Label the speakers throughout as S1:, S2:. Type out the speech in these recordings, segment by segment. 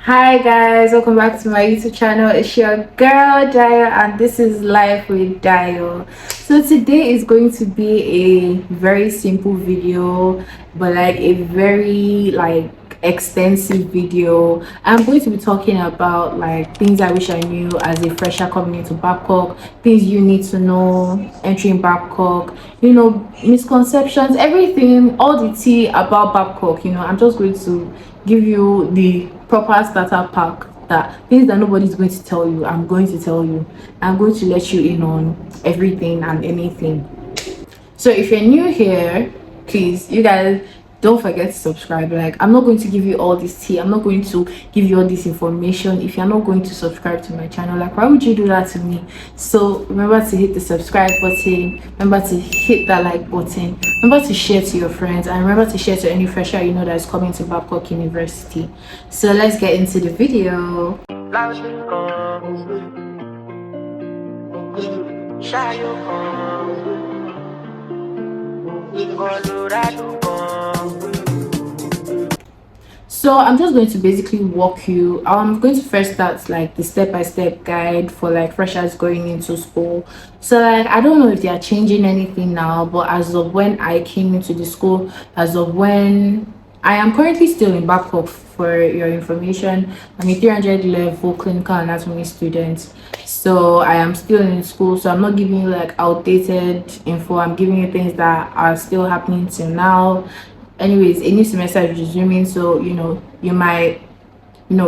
S1: Hi guys, welcome back to my YouTube channel. It's your girl Dio and this is Life with Dio. So today is going to be a very simple video, but like a very extensive video. I'm going to be talking about like things I wish I knew as a fresher coming into Babcock, things you need to know entering Babcock, misconceptions, everything, all the tea about Babcock. I'm just going to give you the proper starter pack, that things that nobody's going to tell you. I'm going to tell you. I'm going to let you in on everything and anything. So if you're new here, please, you guys, don't forget to subscribe. Like, I'm not going to give you all this tea, I'm not going to give you all this information if you're not going to subscribe to my channel. Like, why would you do that to me? So remember to hit the subscribe button, remember to hit that like button, remember to share to your friends, and remember to share to any fresher you know that is coming to Babcock University. So let's get into the video. So I'm just going to basically walk you. I'm going to first start like the step-by-step guide for like freshers going into school. So like, I don't know if they are changing anything now, but as of when I came into the school, as of when I am currently still in Babcock, for your information, I'm a 300 level clinical anatomy student. So I am still in school, so I'm not giving you like outdated info. I'm giving you things that are still happening till now. Anyways, a new semester is resuming, so you might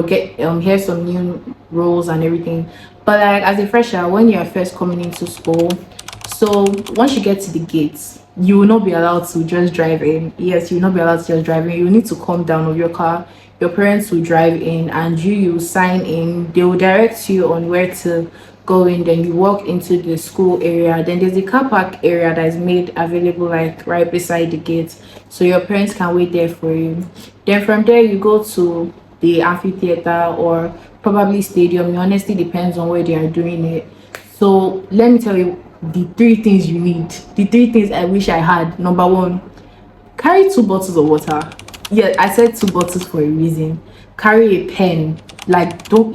S1: get hear some new rules and everything. But like, as a fresher, when you're first coming into school, so once you get to the gates, you will not be allowed to just drive in. Yes, you will not be allowed to just drive in. You need to come down with your car. Your parents will drive in and you sign in. They will direct you on where to go in. Then you walk into the school area. Then there's a car park area that is made available like right beside the gate, so your parents can wait there for you. Then from there you go to the amphitheater or probably stadium. It honestly depends on where they are doing it. So let me tell you the three things you need, the three things I wish I had. Number one, carry 2 bottles of water. Yeah, I said 2 bottles for a reason. Carry a pen. Like, don't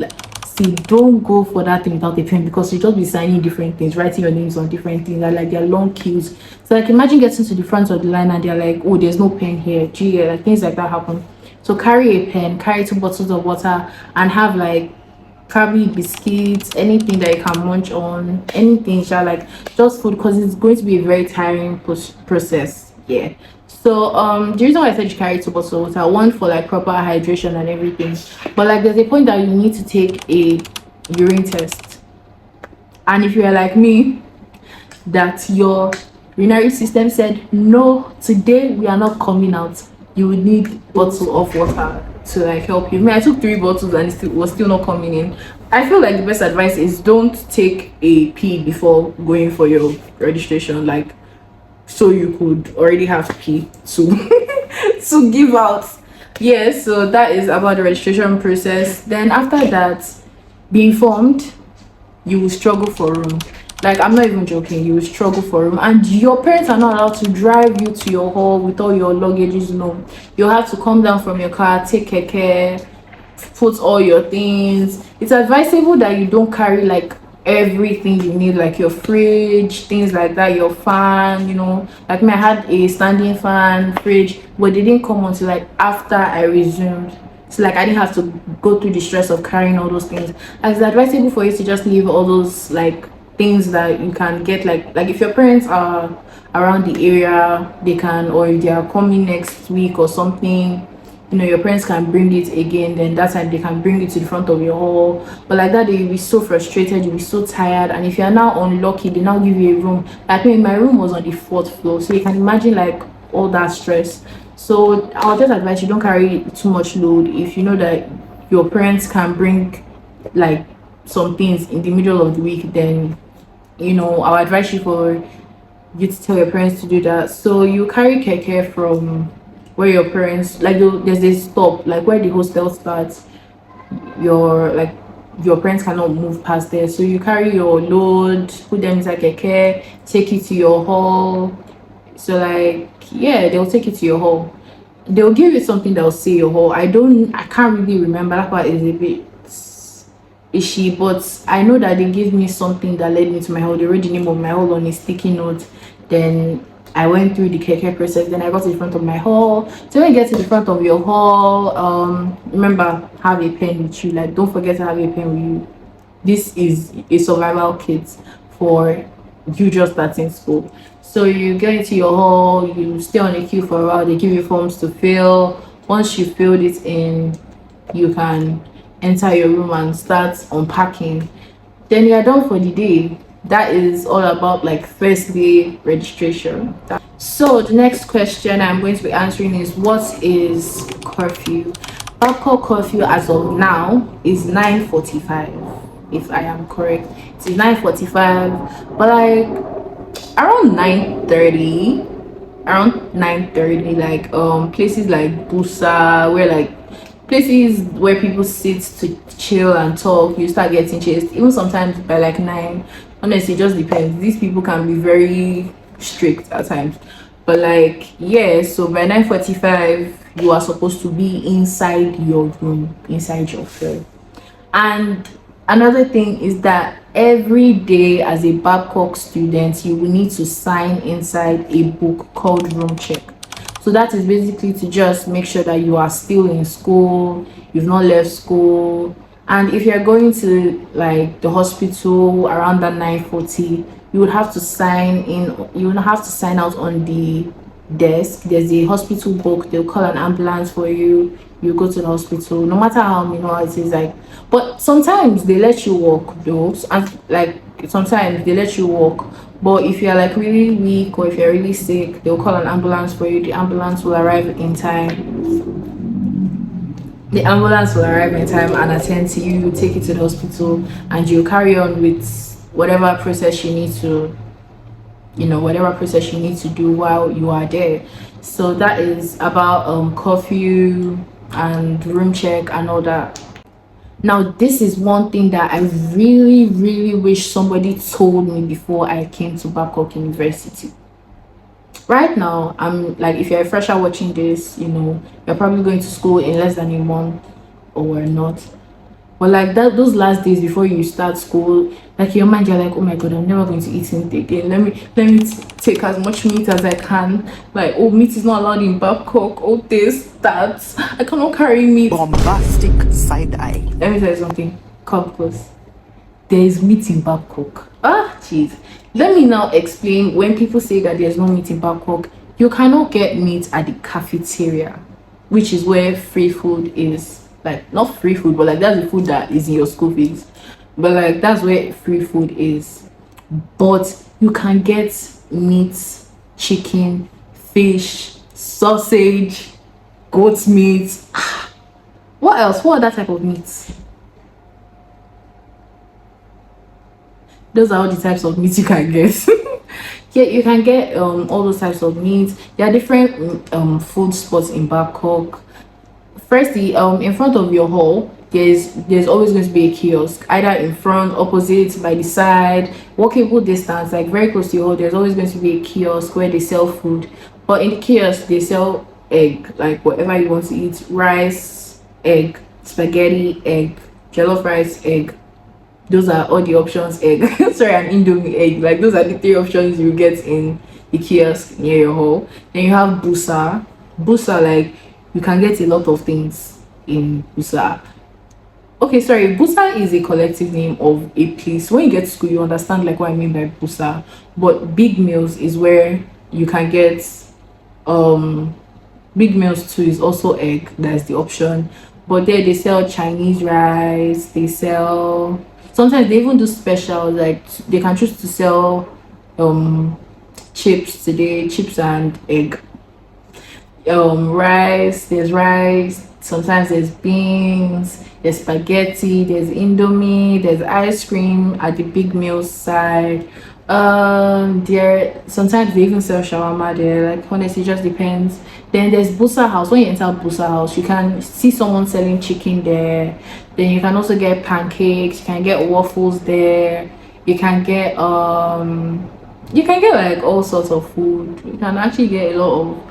S1: go for that thing without a pen, because you just be signing different things, writing your names on different things, and like there are long queues. So like, imagine getting to the front of the line and they're like, oh, there's no pen here. Gee, yeah, like things like that happen. So carry a pen, carry 2 bottles of water, and have like probably biscuits, anything that you can munch on, anything, like just food, because it's going to be a very tiring process. Yeah. So the reason why I said you carry 2 bottles of water, one for like proper hydration and everything, but like there's a point that you need to take a urine test, and if you are like me, that your urinary system said no, today we are not coming out, you would need bottle of water to like help you. I took 3 bottles and it was still not coming in. I feel like the best advice is don't take a pee before going for your registration, like so you could already have pee to to give out. Yeah, so that is about the registration process. Then after that, be informed, you will struggle for room. Like, I'm not even joking, you will struggle for room, and your parents are not allowed to drive you to your hall with all your luggages. No, you'll have to come down from your car, take care, put all your things. It's advisable that you don't carry like everything you need, like your fridge, things like that, your fan, like me, I had a standing fan, fridge, but they didn't come until like after I resumed. So like, I didn't have to go through the stress of carrying all those things. Like, it's advisable for you to just leave all those like things that you can get, like if your parents are around the area, they can, or if they are coming next week or something, your parents can bring it again, then that time they can bring it to the front of your hall. But like that, you'll be so frustrated, you'll be so tired, and if you're now unlucky, they now give you a room. Like me, my room was on the 4th floor, so you can imagine like all that stress. So I'll just advise you, don't carry too much load. If you know that your parents can bring like some things in the middle of the week, then I'll advise you for you to tell your parents to do that. So you carry keke from where your parents, like, there's a stop like where the hostel starts. Your parents cannot move past there, so you carry your load, put them inside keke, take it to your hall. So like, yeah, they'll take it to your hall. they'll give you something that'll say your whole. I can't really remember. That part is a bit ishy, but I know that they gave me something that led me to my hall. They wrote the name of my hall on a sticky note. Then I went through the keke process. Then I got to the front of my hall. So when you get to the front of your hall, remember, have a pen with you. Like, don't forget to have a pen with you. This is a survival kit for you just starting school. So you get into your hall, you stay on the queue for a while, they give you forms to fill. Once you filled it in, you can enter your room and start unpacking. Then you're done for the day. That is all about like first day registration. So the next question I'm going to be answering is, what is curfew? Babcock curfew as of now is 9:45, if I am correct. It is 9:45, but like around 9:30, like places like Busa, where like places where people sit to chill and talk, you start getting chased even sometimes by like 9. Honestly, it just depends. These people can be very strict at times, but like, yeah, so by 9:45 you are supposed to be inside your room, inside your cell. And another thing is that every day as a Babcock student, you will need to sign inside a book called room check. So that is basically to just make sure that you are still in school, you've not left school. And if you're going to like the hospital around that 9:40, you would have to sign in, you would have to sign out on the desk. There's a hospital book, they'll call an ambulance for you, you go to the hospital, no matter how minimal it is. Like, but sometimes they let you walk though, and like sometimes they let you walk, but if you're like really weak or if you're really sick, they'll call an ambulance for you. The ambulance will arrive in time, and attend to you, take you to the hospital, and you'll carry on with whatever process you need to, whatever process you need to do while you are there. So that is about curfew and room check and all that. Now, this is one thing that I really, really wish somebody told me before I came to Babcock University. Right now, I'm like, if you're a fresher watching this, you're probably going to school in less than a month or not. But like that, those last days before you start school, like your mind, you're like, oh my god, I'm never going to eat meat again. Let me take as much meat as I can. Like, oh, meat is not allowed in Babcock. Oh, this, that. I cannot carry meat.
S2: Bombastic side eye.
S1: Let me tell you something. Come close. There is meat in Babcock. Ah, jeez. Let me now explain. When people say that there's no meat in Babcock, you cannot get meat at the cafeteria, which is where free food is. Like, not free food, but like that's the food that is in your school fees. But like that's where free food is. But you can get meat, chicken, fish, sausage, goat meat. What else? What other type of meat? Those are all the types of meat you can get. Yeah, you can get all those types of meat. There are different food spots in Babcock. Firstly, in front of your hall, there's always going to be a kiosk, either in front, opposite, by the side, walkable distance, like very close to your hall. There's always going to be a kiosk where they sell food. But in the kiosk, they sell egg, like whatever you want to eat: rice, egg, spaghetti, egg, jollof rice, egg. Those are all the options. Egg. Sorry, an Indomie egg. Like those are the 3 options you get in the kiosk near your hall. Then you have Busa. Busa, like, you can get a lot of things in Busa. Okay, sorry, Busa is a collective name of a place. When you get to school, you understand like what I mean by Busa. But big meals is where you can get big meals too, is also egg. That's the option. But there they sell Chinese rice, they sell, sometimes they even do special, like they can choose to sell chips today, chips and egg. Rice, there's rice, sometimes there's beans, there's spaghetti, there's Indomie, there's ice cream at the big meal side. There sometimes they even sell shawarma there. Like, honestly, it just depends. Then there's Busa House. When you enter Busa House, you can see someone selling chicken there. Then you can also get pancakes, you can get waffles there, you can get like all sorts of food. You can actually get a lot of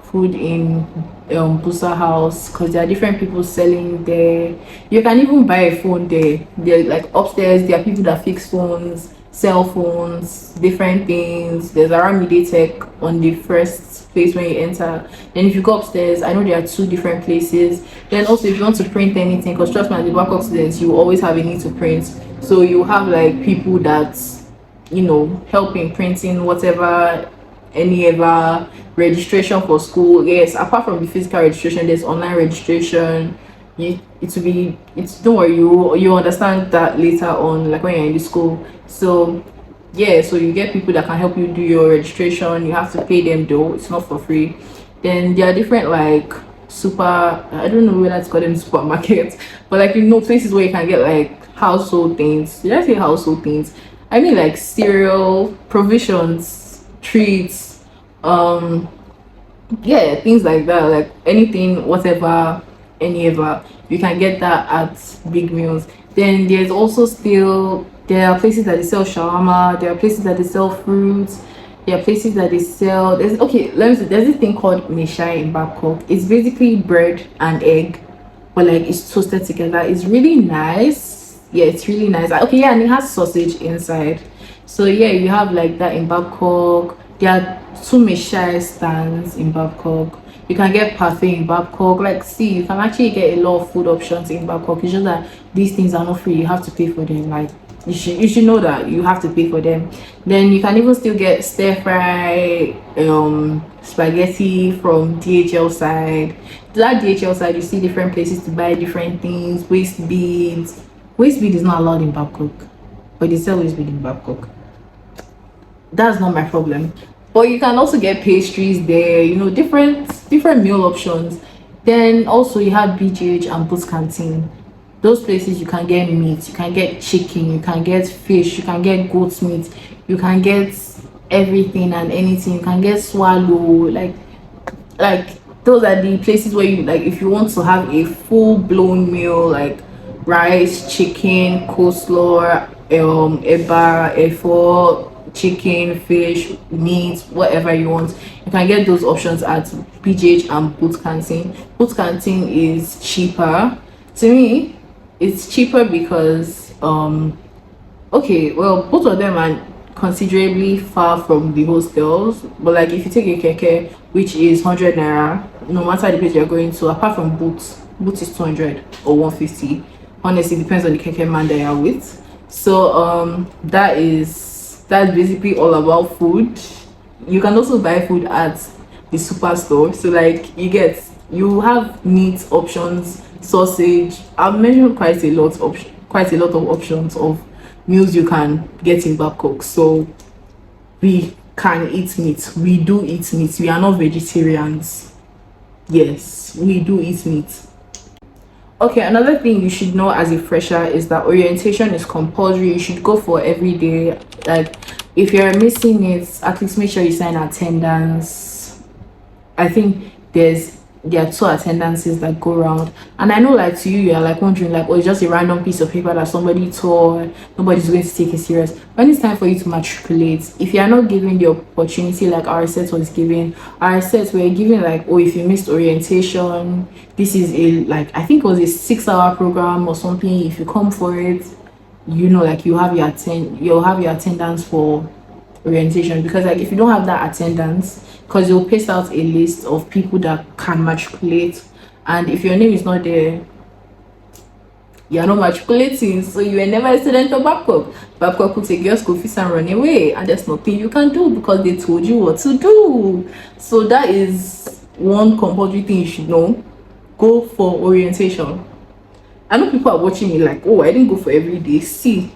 S1: food in Busa house, because there are different people selling there. You can even buy a phone there. There, like upstairs, there are people that fix phones, cell phones, different things. There's around media tech on the first place when you enter. Then if you go upstairs, I know there are two different places. Then also if you want to print anything, because trust me, as a backup students, you always have a need to print. So you have like people that help in printing whatever, any ever registration for school. Yes, apart from the physical registration, there's online registration. It will be, it's, don't worry, you understand that later on, like when you're in the school. So yeah, so you get people that can help you do your registration. You have to pay them though, it's not for free. Then there are different like super, I don't know whether to call them supermarkets, but like places where you can get like household things. Did I say household things? I mean like cereal, provisions, treats, um yeah, things like that, like anything, whatever, any ever, you can get that at big meals. Then there's also still, there are places that they sell shawarma, there are places that they sell fruits, there are places that they sell, there's, okay, let me see, there's this thing called meshai in Babcock. It's basically bread and egg, but like it's toasted together. It's really nice. Yeah, it's really nice. Okay, yeah, and it has sausage inside. So yeah, you have like that in Babcock. There are two meshai stands in Babcock. You can get parfait in Babcock. Like, see, you can actually get a lot of food options in Babcock. It's just that these things are not free. You have to pay for them. Like, you should know that you have to pay for them. Then you can even still get stir fry spaghetti from DHL side. That DHL side, you see different places to buy different things. Waist beads. Waist bead is not allowed in Babcock, but they sell waist bead in Babcock. That's not my problem. But you can also get pastries there, different meal options. Then also you have BGH and Boots Canteen. Those places you can get meat, you can get chicken, you can get fish, you can get goat meat, you can get everything and anything, you can get swallow, like those are the places where you, like, if you want to have a full-blown meal, like rice, chicken, coleslaw, eba, efo, chicken, fish, meat, whatever you want, you can get those options at BGH and Boot Canteen. Boot Canteen is cheaper. To me, it's cheaper because okay, well, both of them are considerably far from the hostels, but like if you take a keke, which is 100 naira, no matter the place you're going to, apart from boots is 200 or 150. Honestly, depends on the keke man that you're with. So that's basically all about food. You can also buy food at the superstore. So like you have meat options, sausage. I've mentioned quite a lot of options of meals you can get in Babcock. So we can eat meat. We do eat meat. We are not vegetarians. Yes, we do eat meat. Okay, another thing you should know as a fresher is that orientation is compulsory. You should go for every day. Like, if you're missing it, at least make sure you sign attendance. I think there are two attendances that go around, and I know, like, to you, you're like wondering, like, oh, it's just a random piece of paper that somebody tore, nobody's going to take it serious. When it's time for you to matriculate, if you are not given the opportunity like our set was given, our sets were given, like, oh, if you missed orientation, this is a, like, I think it was a 6-hour program or something. If you come for it, like, you'll have your attendance for orientation. Because like if you don't have that attendance, because you'll paste out a list of people that can matriculate, and if your name is not there, you're not matriculating, so you were never a student of Babcock. Babcock will take your school fees and run away, and there's nothing you can do because they told you what to do. So that is one compulsory thing you should know. Go for orientation. I know people are watching me like, oh, I didn't go for every day. See,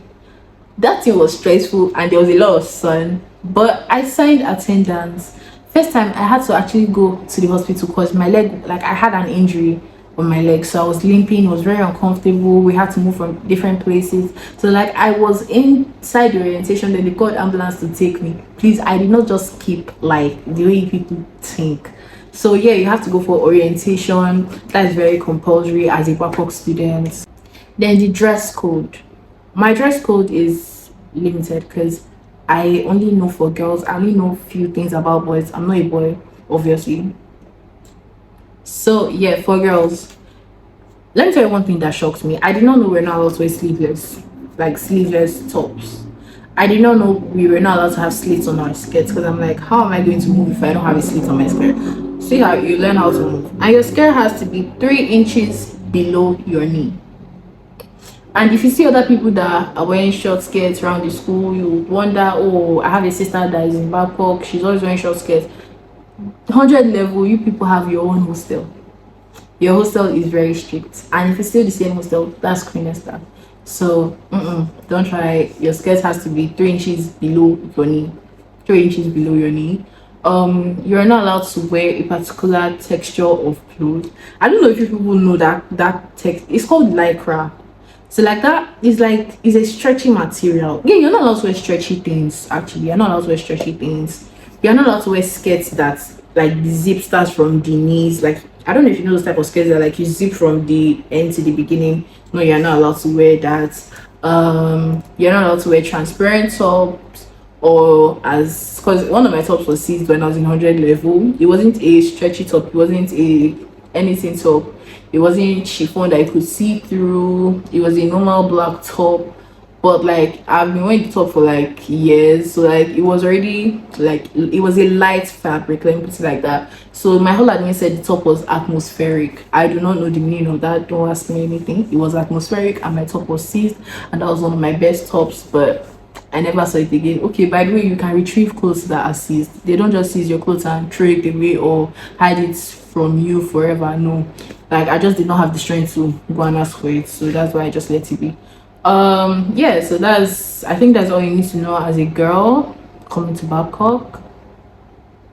S1: that thing was stressful and there was a lot of sun, but I signed attendance. First time I had to actually go to the hospital because my leg, like, I had an injury on my leg, so I was limping. It was very uncomfortable. We had to move from different places, so like I was inside the orientation, then they called ambulance to take me. Please, I did not just keep like the way people think. So yeah, you have to go for orientation. That is very compulsory as a BABCOCK student. Then the dress code. My dress code is limited because I only know for girls. I only know few things about boys. I'm not a boy, obviously. So yeah, for girls, let me tell you one thing that shocked me. I did not know we're not allowed to wear sleeveless, like sleeveless tops. I did not know we were not allowed to have slits on our skirts because I'm like, how am I going to move if I don't have a slit on my skirt? See how you learn how to move. And your skirt has to be 3 inches below your knee. And if you see other people that are wearing short skirts around the school, you would wonder, oh, I have a sister that is in Babcock, she's always wearing short skirts. 100 level, you people have your own hostel. Your hostel is very strict, and if it's still the same hostel, that's cleaner stuff. So don't try. Your skirt has to be 3 inches below your knee. 3 inches below your knee. You're not allowed to wear a particular texture of clothes. I don't know if you people know that text. It's called lycra. So like that is like is a stretchy material. Yeah, you're not allowed to wear stretchy things. Actually, you're not allowed to wear stretchy things. You're not allowed to wear skirts that like the zip starts from the knees. Like I don't know if you know those type of skirts that like you zip from the end to the beginning. No, you're not allowed to wear that. You're not allowed to wear transparent tops or as because one of my tops was seized when I was in 100 level. It wasn't a stretchy top. It wasn't a anything top. It wasn't chiffon that you could see through. It was a normal black top. But like I've been wearing the top for like years, so like it was already like it was a light fabric, let me put it like that. So my whole admin said the top was atmospheric. I do not know the meaning of that, don't ask me anything. It was atmospheric and my top was seized, and that was one of my best tops, but I never saw it again. Okay, by the way, you can retrieve clothes that are seized. They don't just seize your clothes and throw it away or hide it from you forever. No, like I just did not have the strength to go and ask for it, so that's why I just let it be. Yeah, so that's I think that's all you need to know as a girl coming to Babcock.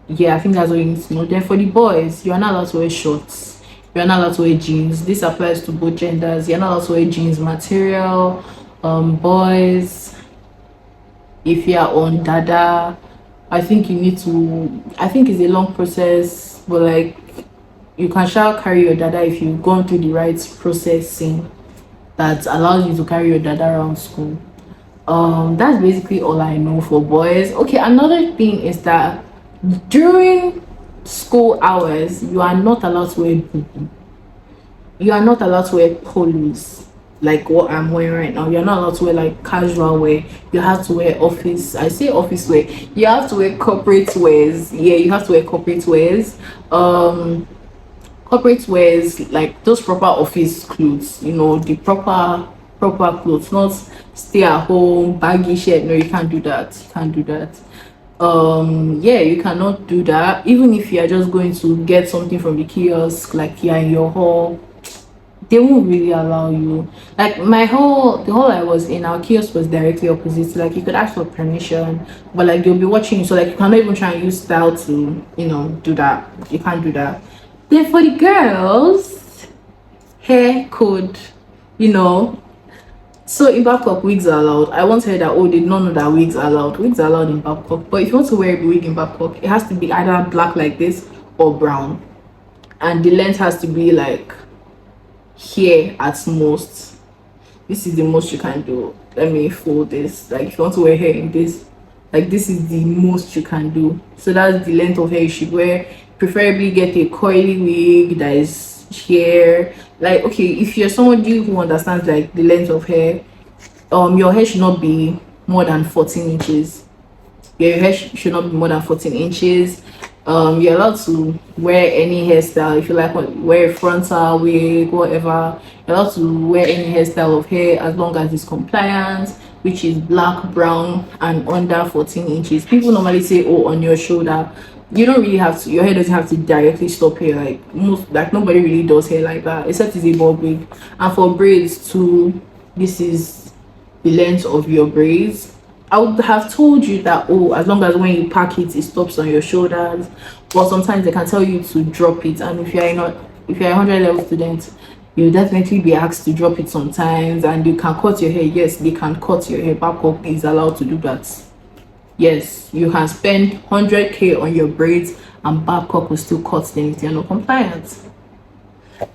S1: Yeah, I think that's all you need to know. Then for the boys, you're not allowed to wear shorts. You're not allowed to wear jeans. This applies to both genders. You're not allowed to wear jeans material. Boys, if you're on dada, I think you need to I think it's a long process, but like you can shall carry your dada if you've gone through the right processing that allows you to carry your dada around school. That's basically all I know for boys. Okay, another thing is that during school hours you are not allowed to wear bubu. You are not allowed to wear polos like what I'm wearing right now. You're not allowed to wear like casual wear. You have to wear office. I say office wear. You have to wear corporate wears. Yeah, you have to wear corporate wears. Corporate wears like those proper office clothes, you know, the proper clothes, not stay at home baggy shirt. No, you can't do that. You can't do that. Yeah, you cannot do that even if you are just going to get something from the kiosk, like you're in your hall. They won't really allow you. Like the hall I was in, our kiosk was directly opposite. So, like you could ask for permission, but like they'll be watching you. So like you cannot even try and use style to, do that. You can't do that. Then for the girls, hair code, you know. So in Babcock, wigs are allowed. I once heard that they did not know that wigs are allowed. Wigs are allowed in Babcock, but if you want to wear a wig in Babcock, it has to be either black like this or brown, and the length has to be like here at most. This is the most you can do. Let me fold this. Like if you want to wear hair in this, like this is the most you can do. So that's the length of hair you should wear. Preferably get a coily wig that is here. Like okay, if you're somebody who understands like the length of hair, your hair should not be more than 14 inches. Your hair should not be more than 14 inches. You're allowed to wear any hairstyle if you like. Wear a frontal wig, whatever. You're allowed to wear any hairstyle of hair as long as it's compliant, which is black, brown, and under 14 inches. People normally say, oh, on your shoulder. You don't really have to. Your hair doesn't have to directly stop here. Like nobody really does hair like that, except it's a bob wig. And for braids too, this is the length of your braids. I would have told you that, oh, as long as when you pack it, it stops on your shoulders. But sometimes they can tell you to drop it, and if you're a 100 level student, you'll definitely be asked to drop it sometimes. And you can cut your hair. Yes, they can cut your hair. Babcock is allowed to do that. Yes, you can spend 100k on your braids, and Babcock will still cut them if you're not compliant.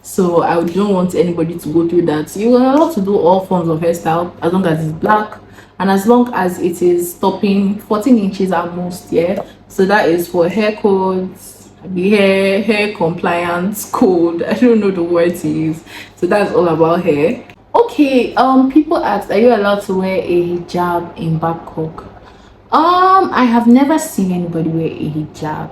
S1: So I don't want anybody to go through that. You are allowed to do all forms of hairstyle as long as it's black and as long as it is stopping 14 inches at most. Yeah, so that is for hair codes, the hair compliance code. I don't know the word to use. So that's all about hair. Okay, people ask, are you allowed to wear a hijab in Babcock? I have never seen anybody wear a hijab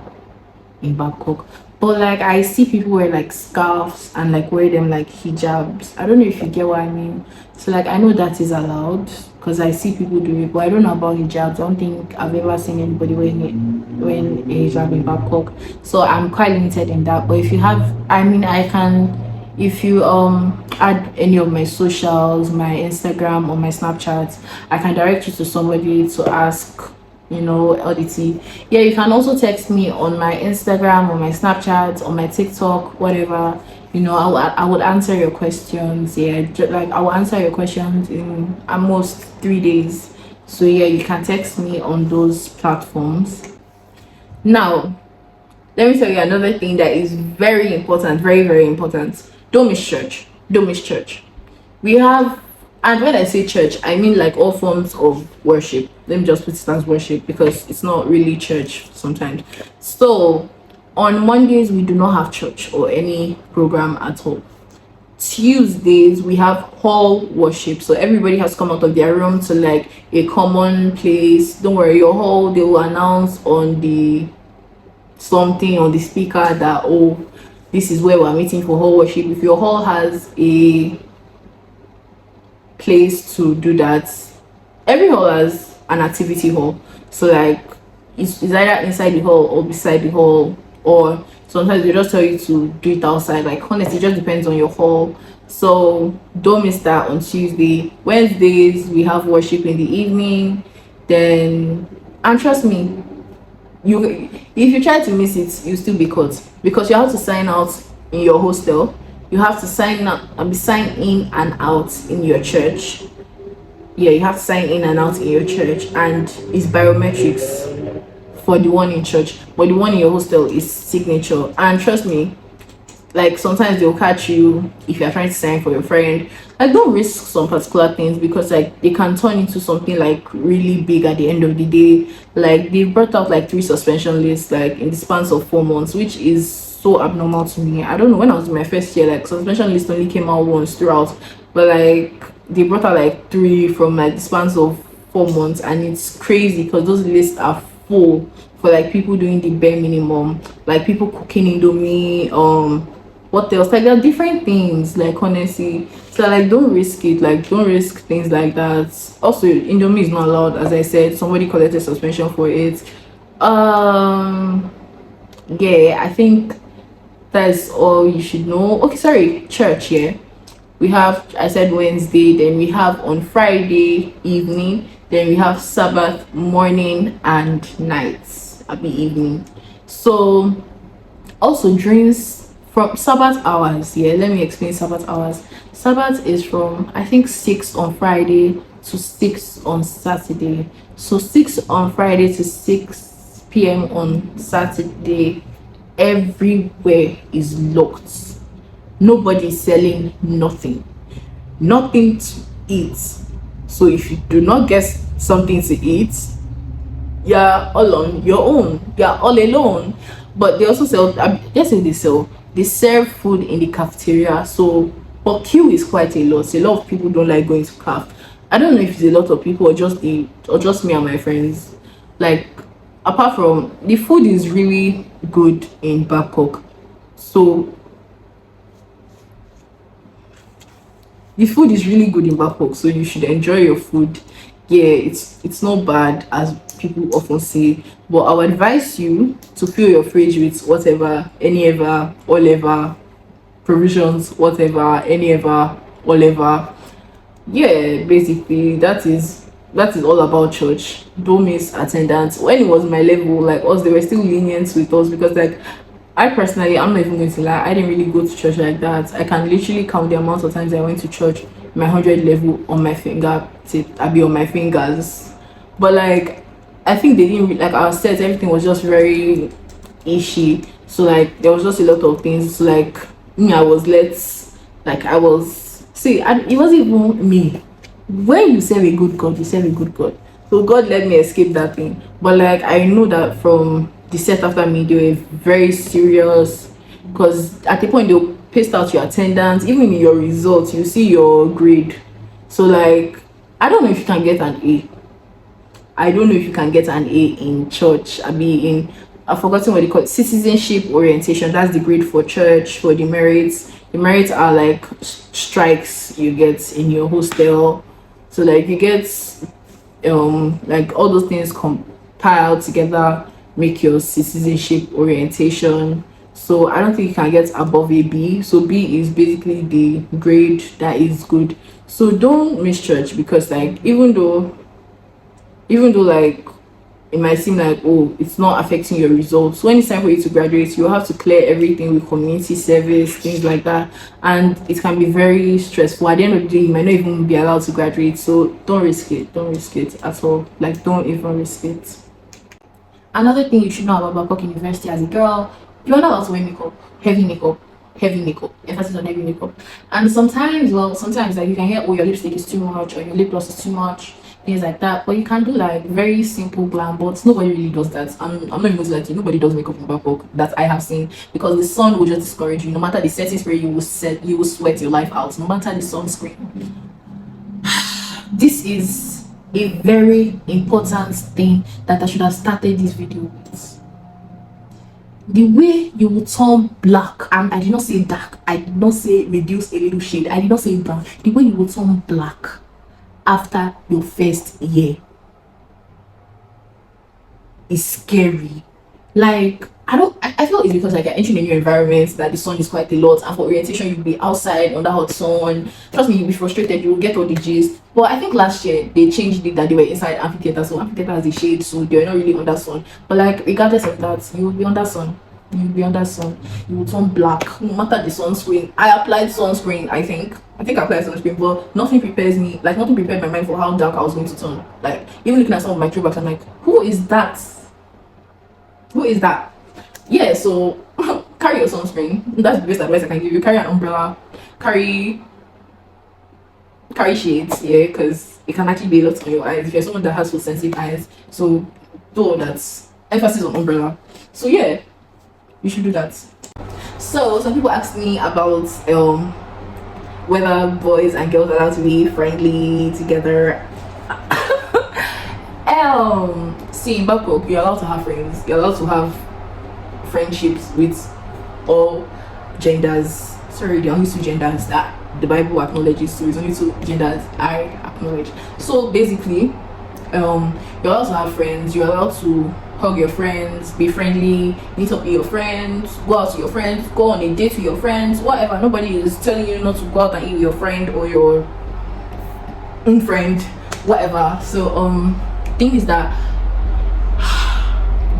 S1: in Bangkok. But like I see people wear like scarves and like wear them like hijabs. I don't know if you get what I mean. So like I know that is allowed because I see people do it, but I don't know about hijabs. I don't think I've ever seen anybody wearing a hijab in Bangkok. So I'm quite limited in that. But if you have, I mean, I can. If you add any of my socials, my Instagram or my Snapchat, I can direct you to somebody to ask, oddity. Yeah, you can also text me on my Instagram or my Snapchat or my TikTok, whatever. I would answer your questions. Yeah, like I will answer your questions in almost 3 days. So yeah, you can text me on those platforms. Now, let me tell you another thing that is very important, very, very important. Don't miss church. Don't miss church. We have, and when I say church, I mean like all forms of worship. Let me just put it as worship because it's not really church sometimes. So on Mondays we do not have church or any program at all. Tuesdays we have hall worship, so everybody has come out of their room to like a common place. Don't worry, your hall, they will announce on the something on the speaker that, oh, this is where we're meeting for hall worship. If your hall has a place to do that, every hall has an activity hall. So like it's either inside the hall or beside the hall, or sometimes they just tell you to do it outside. Like honestly, it just depends on your hall. So don't miss that on Tuesday. Wednesdays we have worship in the evening. Then, and trust me, you if you try to miss it, you still be caught because you have to sign out in your hostel. You have to sign in and out in your church. Yeah, you have to sign in and out in your church, and it's biometrics for the one in church, but the one in your hostel is signature. And trust me, like sometimes they'll catch you if you're trying to sign for your friend. Like don't risk some particular things because like they can turn into something like really big at the end of the day. Like they brought out like 3 suspension lists like in the spans of 4 months, which is so abnormal to me. I don't know, when I was in my first year, like suspension list only came out once throughout, but like they brought out like three from like the spans of 4 months, and it's crazy because those lists are full for like people doing the bare minimum, like people cooking indomie, what else, like there are different things, like honestly. So like don't risk it, like don't risk things like that. Also indomie is not allowed, as I said. Somebody collected suspension for it. Yeah, I think that's all you should know. Okay, sorry, church. Yeah, we have, I said Wednesday, then we have on Friday evening, then we have Sabbath morning and nights, at the evening. So also drinks from Sabbath hours. Yeah, let me explain Sabbath hours. Sabbath is from I think 6 on Friday to 6 on Saturday. So 6 on Friday to 6 p.m. on Saturday, everywhere is locked. Nobody's selling nothing to eat. So if you do not get something to eat, you're all on your own, you're all alone. But they also sell, just say they serve food in the cafeteria. So but queue is quite a lot. A lot of people don't like going to caf. I don't know if it's a lot of people or just me and my friends. Like apart from the food is really good in Babcock. So the food is really good in Bangkok, so you should enjoy your food. Yeah, it's not bad as people often say, but I would advise you to fill your fridge with whatever, any ever, all ever provisions, whatever, any ever, all ever. Yeah, basically that is all about church. Don't miss attendance. When it was my level, like us, they were still lenient with us because like I personally, I'm not even going to lie, I didn't really go to church like that. I can literally count the amount of times I went to church, my 100 level on my finger tip, I be on my fingers. But like I think they didn't like our set, everything was just very ishy. So like there was just a lot of things. So, like me, I was let, like I was, see, it wasn't even me. When you serve a good God, you serve a good God. So God let me escape that thing. But like I know that from the set after me, they were very serious, because at the point they'll paste out your attendance, even in your results you see your grade. So like, I don't know if you can get an A. I don't know if you can get an A in church. I mean, in, I've forgotten what they call it, citizenship orientation. That's the grade for church. For the merits, the merits are like strikes you get in your hostel. So like you get like all those things compiled together make your citizenship orientation. So I don't think you can get above a B. So B is basically the grade that is good. So don't miss church, because like even though like it might seem like, oh, it's not affecting your results, when it's time for you to graduate you have to clear everything with community service, things like that, and it can be very stressful. At the end of the day you might not even be allowed to graduate. So don't risk it at all. Like, don't even risk it. Another thing you should know about BABCOCK University as a girl, you're not allowed to wear makeup, heavy makeup, emphasis on heavy makeup. And sometimes, well, sometimes like you can hear, oh, your lipstick is too much or your lip gloss is too much, things like that. But you can do like very simple glam, but nobody really does that. I'm not even going to lie to you, nobody does makeup in BABCOCK that I have seen, because the sun will just discourage you. No matter the setting spray, you will sweat your life out, no matter the sunscreen. This is a very important thing that I should have started this video with. The way you will turn black, and I did not say dark, I did not say reduce a little shade, I did not say brown. The way you will turn black after your first year is scary. Like, I feel it's because like you're entering a new environment that the sun is quite a lot, and for orientation you'll be outside under hot sun. Trust me, you'll be frustrated, you'll get all the gist. But I think last year they changed it that they were inside amphitheater, so amphitheater has a shade, so they're not really under sun. But like, regardless of that, you will be under sun. You will be under sun. You will turn black, no matter the sunscreen. I applied sunscreen, I think I applied sunscreen, but nothing prepares me, like nothing prepared my mind for how dark I was going to turn. Like, even looking at some of my throwbacks, I'm like, who is that? Who is that? Yeah, so carry your sunscreen. That's the best advice I can give you. Carry an umbrella, carry shades, yeah, because it can actually be a lot on your eyes if you're someone that has sensitive eyes. So do all that. Emphasis on umbrella. So yeah, you should do that. So some people ask me about whether boys and girls are allowed to be friendly together. See, in BABCOCK you're allowed to have friends. You're allowed to have friendships with all genders. Sorry, there are only two genders that the Bible acknowledges, so it's only two genders I acknowledge. So basically, you're allowed to have friends. You're allowed to hug your friends, be friendly, meet up with your friends, go out with your friends, go on a date with your friends, whatever. Nobody is telling you not to go out and eat with your friend or your own friend, whatever. So thing is that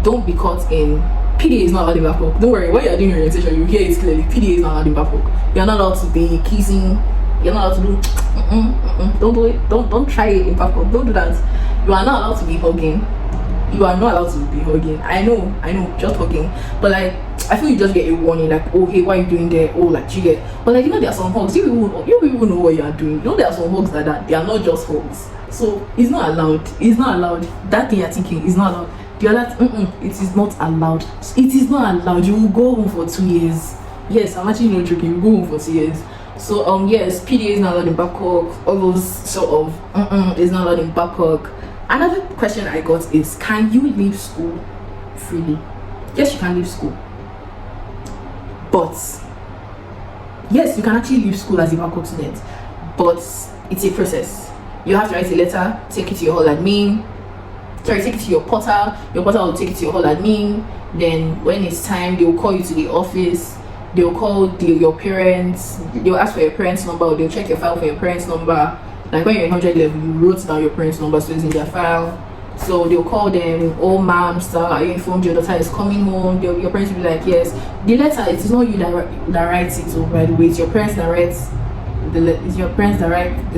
S1: don't be caught in PDA is not allowed in BABCOCK. Don't worry, when you're doing your orientation, you hear it clearly. PDA is not allowed in BABCOCK. You're not allowed to be kissing. You're not allowed to do. Don't do it. Don't try it in BABCOCK. Don't do that. You are not allowed to be hugging. You are not allowed to be hugging. I know, just hugging. But like, I feel you just get a warning, like, oh hey, what are you doing there? Oh, like, you get. But like, there are some hugs. You even know what you are doing. There are some hugs like that. They are not just hugs. So it's not allowed. It's not allowed. That thing you're thinking is not allowed. The other, it is not allowed. It is not allowed. You will go home for 2 years. Yes, I'm actually not joking. You go home for 2 years. So yes, PDA is not allowed in BABCOCK. All those sort of is not allowed in BABCOCK. Another question I got is, can you leave school freely? Yes, you can leave school. But yes, you can actually leave school as a BABCOCK student. But it's a process. You have to write a letter, take it to your hall admin. Take it to your portal. Your portal will take it to your hall admin. Then when it's time, they will call you to the office. They will call your parents. They will ask for your parents' number, or they'll check your file for your parents' number. Like when you're in 100 level, you wrote down your parents' number, so it's in their file. So they'll call them, oh ma'am, sir, are you informed your daughter is coming home? Your parents will be like, yes. The letter, it is not you that writes it, so by the way, it's your parents that writes the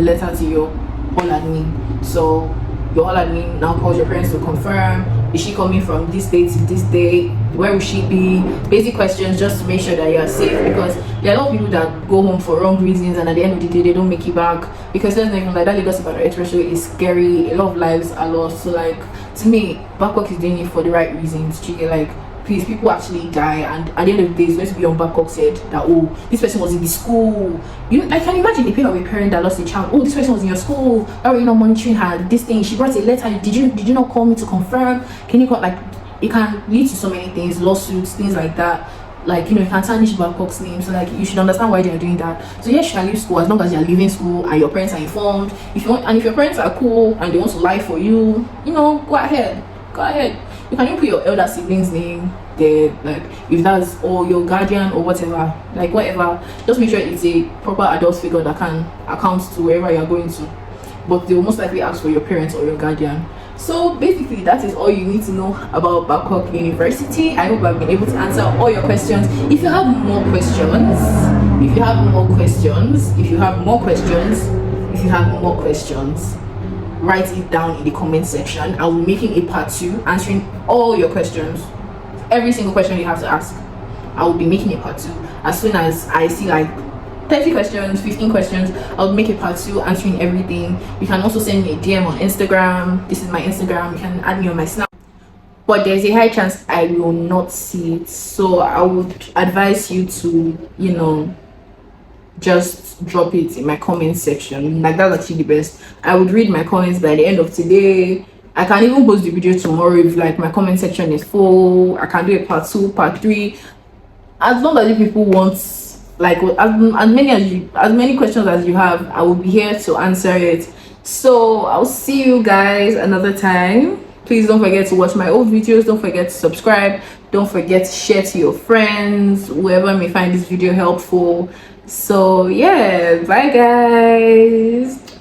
S1: letter to your hall admin. So your hall admin now calls your parents to confirm, is she coming from this day to this day, where will she be, basic questions just to make sure that you are safe, because there are a lot of people that go home for wrong reasons and at the end of the day they don't make it back, because there's nothing like that. Lagos Ibadan Expressway is scary, a lot of lives are lost. So like, to me, BABCOCK is doing it for the right reasons. Like, please, people actually die, and at the end of the day it's going to be on Babcock's head that, oh, this person was in the school. I can imagine the pain of a parent that lost a child. Oh, this person was in your school, why were you not monitoring her? This thing, she brought a letter, did you not call me to confirm? Can you call? Like, it can lead to so many things, lawsuits, things like that. Like, you can tarnish Babcock's name. So like, you should understand why they are doing that. So yes, you can leave school as long as you are leaving school and your parents are informed. If your parents are cool and they want to lie for you, go ahead. You can even put your elder sibling's name there, like if that's, or your guardian or whatever, like whatever. Just make sure it's a proper adult figure that can account to wherever you're going to. But they will most likely ask for your parents or your guardian. So basically, that is all you need to know about Babcock University. I hope I've been able to answer all your questions. If you have more questions, write it down in the comment section. I will be making a part 2 answering all your questions. Every single question you have to ask, I will be making a part 2. As soon as I see like 30 questions, 15 questions, I'll make a part 2 answering everything. You can also send me a DM on Instagram. This is my Instagram. You can add me on my Snap. But there's a high chance I will not see it. So I would advise you to, just drop it in my comment section. Like, that's actually the best. I would read my comments by the end of today. I can even post the video tomorrow if like my comment section is full. I can do a part 2, part 3. As long as you people want, like, as many questions as you have, I will be here to answer it. So I'll see you guys another time. Please don't forget to watch my old videos. Don't forget to subscribe. Don't forget to share to your friends, whoever may find this video helpful. So yeah, bye guys.